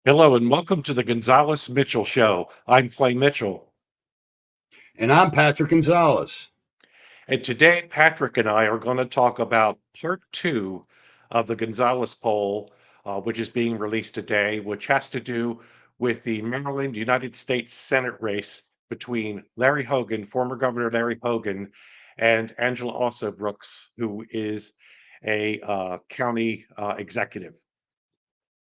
Hello and welcome to the Gonzales Mitchell Show. I'm Clay Mitchell. And I'm Patrick Gonzales. And today, Patrick and I are going to talk about part two of the Gonzales Poll, which is being released today, which has to do with the Maryland United States Senate race between Larry Hogan, former Governor Larry Hogan, and Angela Alsobrooks, who is a county executive.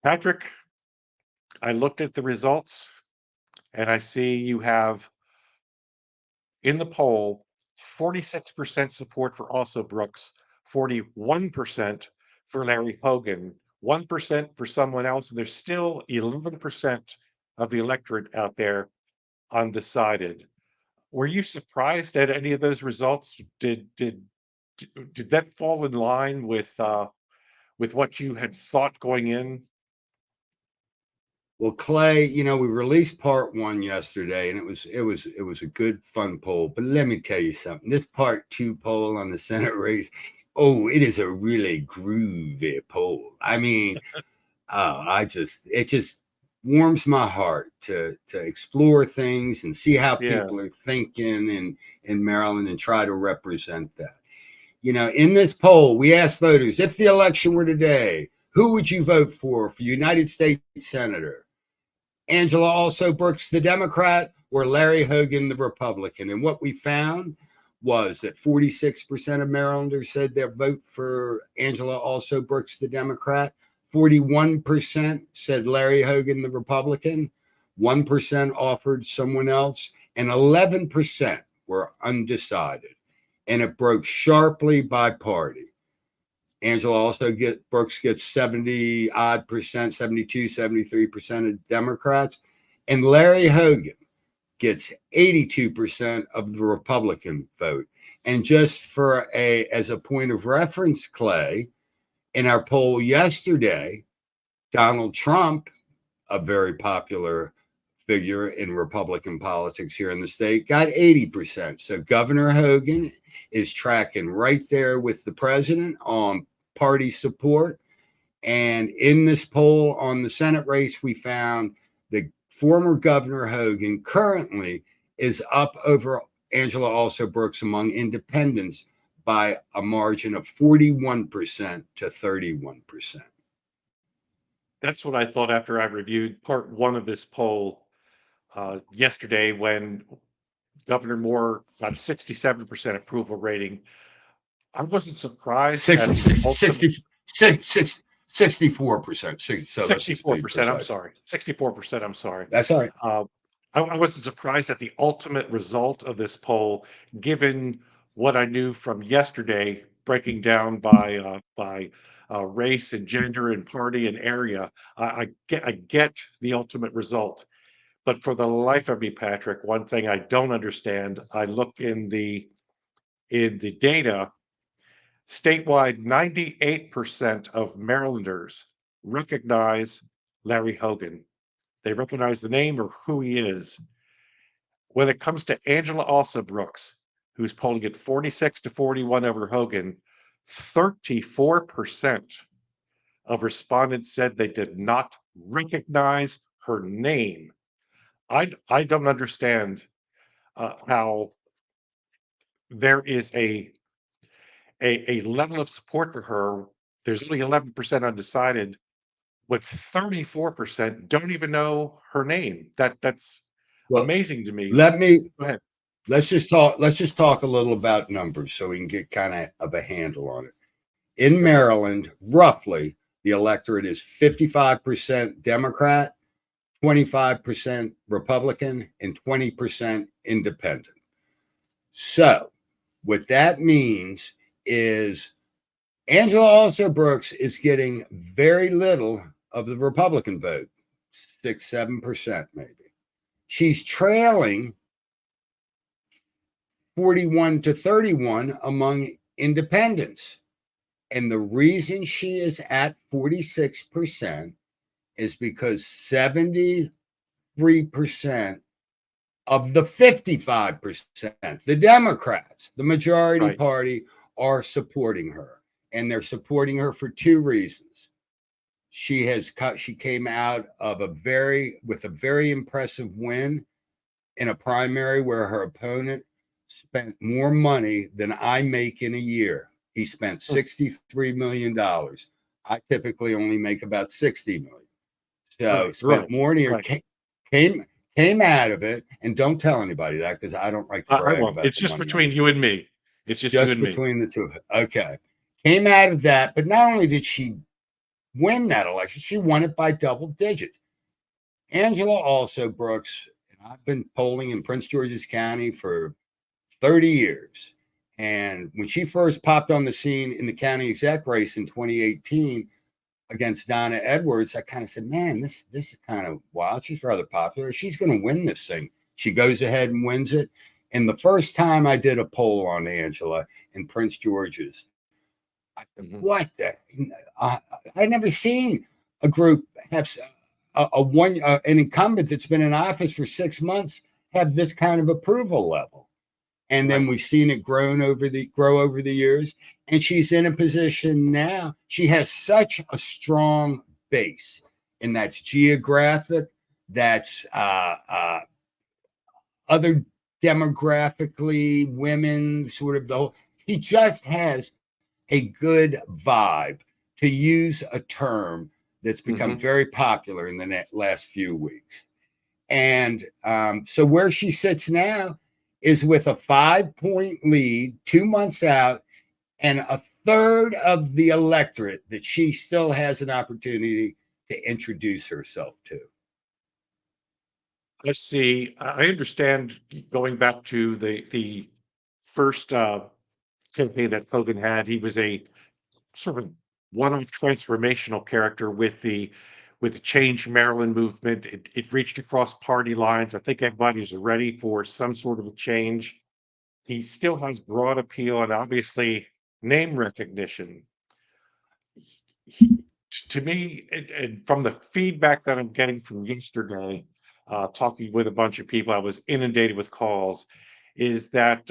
Patrick, I looked at the results and I see you have in the poll, 46% support for Also Brooks, 41% for Larry Hogan, 1% for someone else, and there's still 11% of the electorate out there undecided. Were you surprised at any of those results? Did that fall in line with what you had thought going in? Well, Clay, we released part one yesterday, and it was a good fun poll. But let me tell you something. This part two poll on the Senate race, oh, it is a really groovy poll. I mean, it just warms my heart to explore things and see how Yeah. people are thinking in Maryland and try to represent that. In this poll, we asked voters, if the election were today, who would you vote for United States Senator? Angela Alsobrooks, the Democrat, or Larry Hogan, the Republican? And what we found was that 46% of Marylanders said they'll vote for Angela Alsobrooks, the Democrat. 41% said Larry Hogan, the Republican. 1% offered someone else. And 11% were undecided. And it broke sharply by party. Angela Brooks gets 70 odd percent, 72, 73% of Democrats. And Larry Hogan gets 82% of the Republican vote. And just as a point of reference, Clay, in our poll yesterday, Donald Trump, a very popular figure in Republican politics here in the state, got 80%. So Governor Hogan is tracking right there with the president on party support. And in this poll on the Senate race, we found the former Governor Hogan currently is up over Angela Alsobrooks among independents by a margin of 41% to 31%. That's what I thought after I reviewed part one of this poll yesterday when Governor Moore got a 67% approval rating. I wasn't surprised at the ultimate 64%. So let's just be 64%. I'm precise. sorry. 64%. I'm sorry. That's all right. I wasn't surprised at the ultimate result of this poll, given what I knew from yesterday, breaking down by race and gender and party and area. I get the ultimate result. But for the life of me, Patrick, one thing I don't understand, I look in the data, statewide, 98% of Marylanders recognize Larry Hogan. They recognize the name or who he is. When it comes to Angela Alsobrooks, who's polling at 46 to 41 over Hogan, 34% of respondents said they did not recognize her name. I don't understand how there is a level of support for her. There's only 11% undecided, but 34% don't even know her name. That's Well, amazing to me. let me Go ahead. let's just talk a little about numbers so we can get kind of a handle on it. In Maryland, roughly the electorate is 55% Democrat, 25% Republican, and 20% independent. So what that means is Angela Alsobrooks is getting very little of the Republican vote, 6-7% maybe. She's trailing 41 to 31 among independents. And the reason she is at 46% is because 73% of the 55%, the Democrats, the majority Right. party, are supporting her. And they're supporting her for two reasons. She came out of with a very impressive win in a primary where her opponent spent more money than I make in a year. He spent $63 million. I typically only make about 60 million. So spent more than right. came out of it, and don't tell anybody that because I don't like to I brag won't. about It's the just money. between you and me. It's just you Just and me. between the two of it. Okay. Came out of that, but not only did she win that election, she won it by double digits. Angela also Brooks, and I've been polling in Prince George's County for 30 years. And when she first popped on the scene in the county exec race in 2018 against Donna Edwards, I kind of said, man, this is kind of wild. She's rather popular. She's going to win this thing. She goes ahead and wins it. And the first time I did a poll on Angela in Prince George's, I said, what the? I never seen a group have an incumbent that's been in office for 6 months have this kind of approval level. And then we've seen it grow over the years. And she's in a position now. She has such a strong base, and that's geographic, that's other demographically, women, sort of the whole. She just has a good vibe, to use a term that's become very popular in the last few weeks. And so where she sits now is with a 5-point lead 2 months out and a third of the electorate that she still has an opportunity to introduce herself to. I see. I understand going back to the first campaign that Hogan had. He was a sort of one-off transformational character with the Change Maryland movement. It reached across party lines. I think everybody's ready for some sort of a change. He still has broad appeal and obviously name recognition. To me, and from the feedback that I'm getting from yesterday, talking with a bunch of people, I was inundated with calls, is that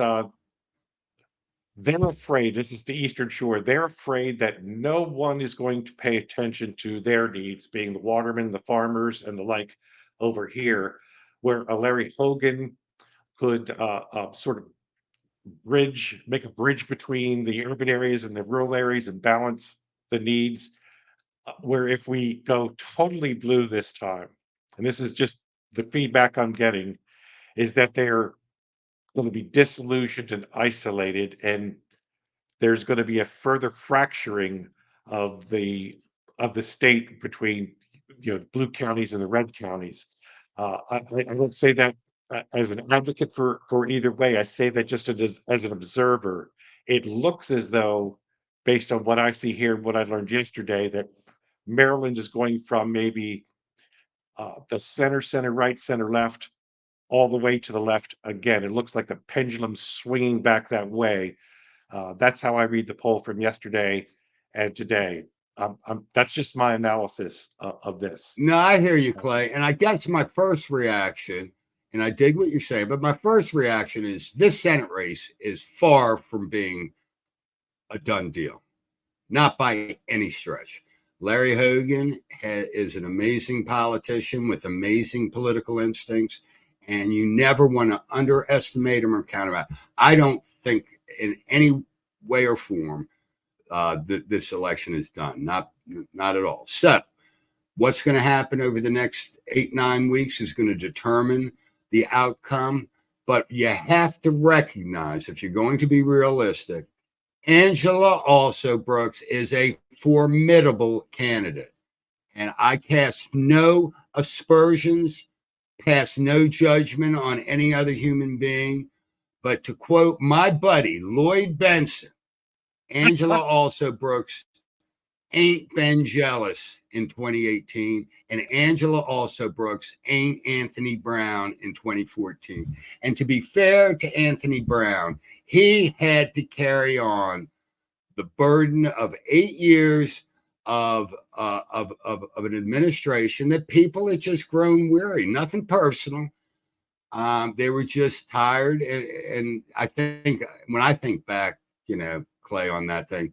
they're afraid, this is the Eastern Shore, they're afraid that no one is going to pay attention to their needs, being the watermen, the farmers, and the like over here, where a Larry Hogan could sort of make a bridge between the urban areas and the rural areas and balance the needs. Where if we go totally blue this time, and this is just the feedback I'm getting, is that they're going to be disillusioned and isolated, and there's going to be a further fracturing of the of the state between the blue counties and the red counties. I don't say that as an advocate for either way. I say that just as an observer. It looks as though, based on what I see here and what I learned yesterday, that Maryland is going from maybe the center right, center left, all the way to the left again. It looks like the pendulum's swinging back that way. That's how I read the poll from yesterday and today. That's just my analysis of this. No, I hear you, Clay. And I guess my first reaction, and I dig what you're saying, but my first reaction is this Senate race is far from being a done deal. Not by any stretch. Larry Hogan is an amazing politician with amazing political instincts, and you never want to underestimate him or count him out. I don't think in any way or form that this election is done. Not at all. So what's going to happen over the next 8-9 weeks is going to determine the outcome. But you have to recognize, if you're going to be realistic, Angela also Brooks is a formidable candidate. And I cast no aspersions, pass no judgment on any other human being. But to quote my buddy, Lloyd Benson, Angela also Brooks ain't been jealous in 2018, and Angela also Brooks ain't Anthony Brown in 2014. And to be fair to Anthony Brown, he had to carry on the burden of 8 years of an administration that people had just grown weary. Nothing personal. They were just tired, and I think when I think back, Clay, on that thing,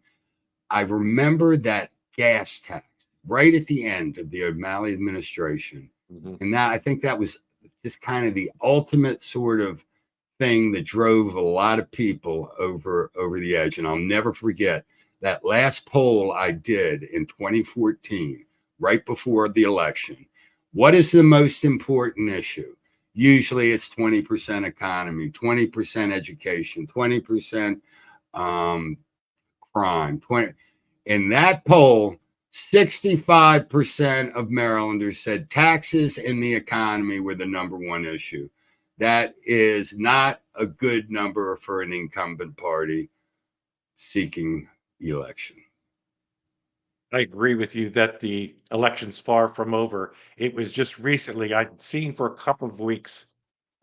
I remember that gas tax. right at the end of the O'Malley administration. Mhm. And that, I think that was just kind of the ultimate sort of thing that drove a lot of people over the edge. And I'll never forget that last poll I did in 2014, right before the election. What is the most important issue? Usually it's 20% economy, 20% education, 20% crime. 20. In that poll, 65% of Marylanders said taxes and the economy were the number one issue. That is not a good number for an incumbent party seeking election. I agree with you that the election's far from over. It was just recently, I'd seen for a couple of weeks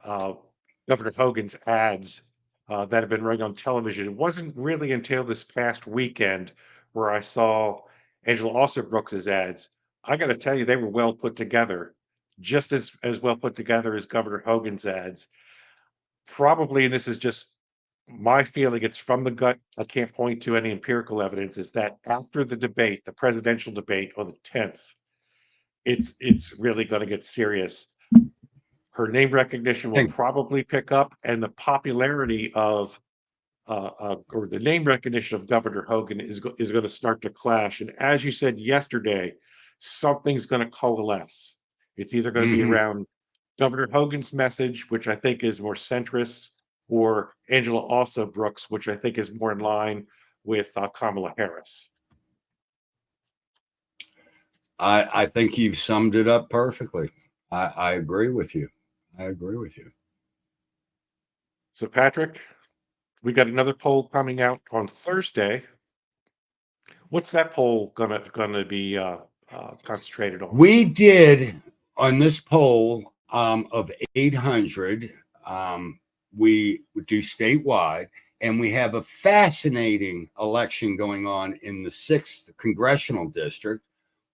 uh, Governor Hogan's ads that have been running on television. It wasn't really until this past weekend where I saw Angela Alsobrooks's ads. I got to tell you, they were well put together, just as well put together as Governor Hogan's ads. Probably, and this is just my feeling, it's from the gut. I can't point to any empirical evidence, is that after the debate, the presidential debate on the 10th, it's really going to get serious. Her name recognition I will think probably pick up, and the popularity of or the name recognition of Governor Hogan is going to start to clash. And as you said yesterday, something's going to coalesce. It's either going to be around Governor Hogan's message, which I think is more centrist, or Angela Alsobrooks, which I think is more in line with Kamala Harris. I think you've summed it up perfectly. I agree with you. I agree with you. So, Patrick, we got another poll coming out on Thursday. What's that poll gonna be concentrated on? We did on this poll of 800. We do statewide, and we have a fascinating election going on in the 6th congressional district,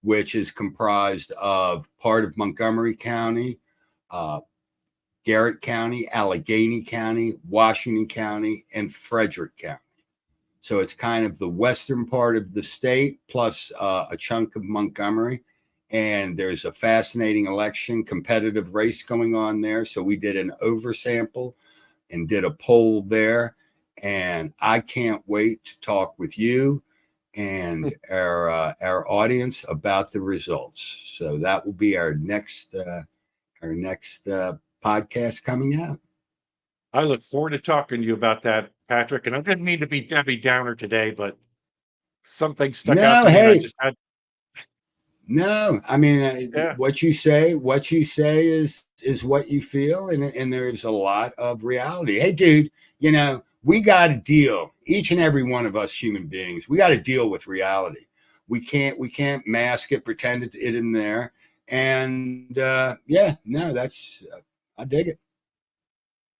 which is comprised of part of Montgomery County, Garrett County, Allegheny County, Washington County, and Frederick County. So it's kind of the western part of the state plus a chunk of Montgomery. And there's a fascinating election, competitive race going on there. So we did an oversample and did a poll there. And I can't wait to talk with you and our audience about the results. So that will be our next podcast coming out. I look forward to talking to you about that, Patrick. And I didn't mean to be Debbie Downer today, but something stuck out to me, and I just had. No, I mean, Yeah. what you say is what you feel, and there's a lot of reality. Hey, dude, we got to deal. Each and every one of us human beings, we got to deal with reality. We can't mask it, pretend it in there, and that's I dig it.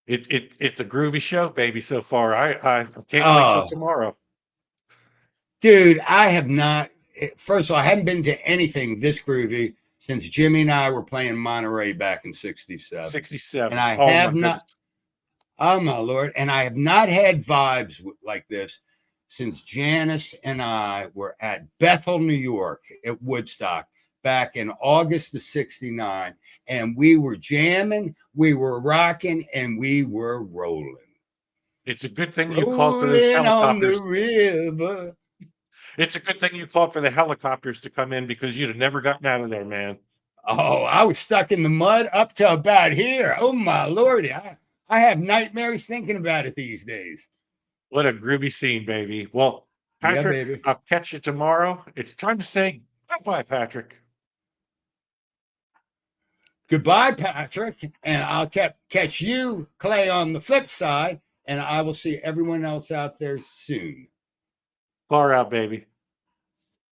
It's a groovy show, baby. So far, I can't wait till Oh, tomorrow. dude, I have not. First of all, I haven't been to anything this groovy since Jimmy and I were playing Monterey back in '67. 67. And I Oh have my not. goodness. Oh my Lord! And I have not had vibes like this since Janice and I were at Bethel, New York, at Woodstock back in August of '69, and we were jamming, we were rocking, and we were rolling. It's a good thing you called for those helicopters. On the river. It's a good thing you called for the helicopters to come in, because you'd have never gotten out of there, man. Oh, I was stuck in the mud up to about here. Oh my Lordy. I have nightmares thinking about it these days. What a groovy scene, baby. Well, Yeah, Patrick, baby. I'll catch you tomorrow. It's time to say goodbye, Patrick. Goodbye, Patrick. And I'll catch you, Clay, on the flip side. And I will see everyone else out there soon. Far out, baby.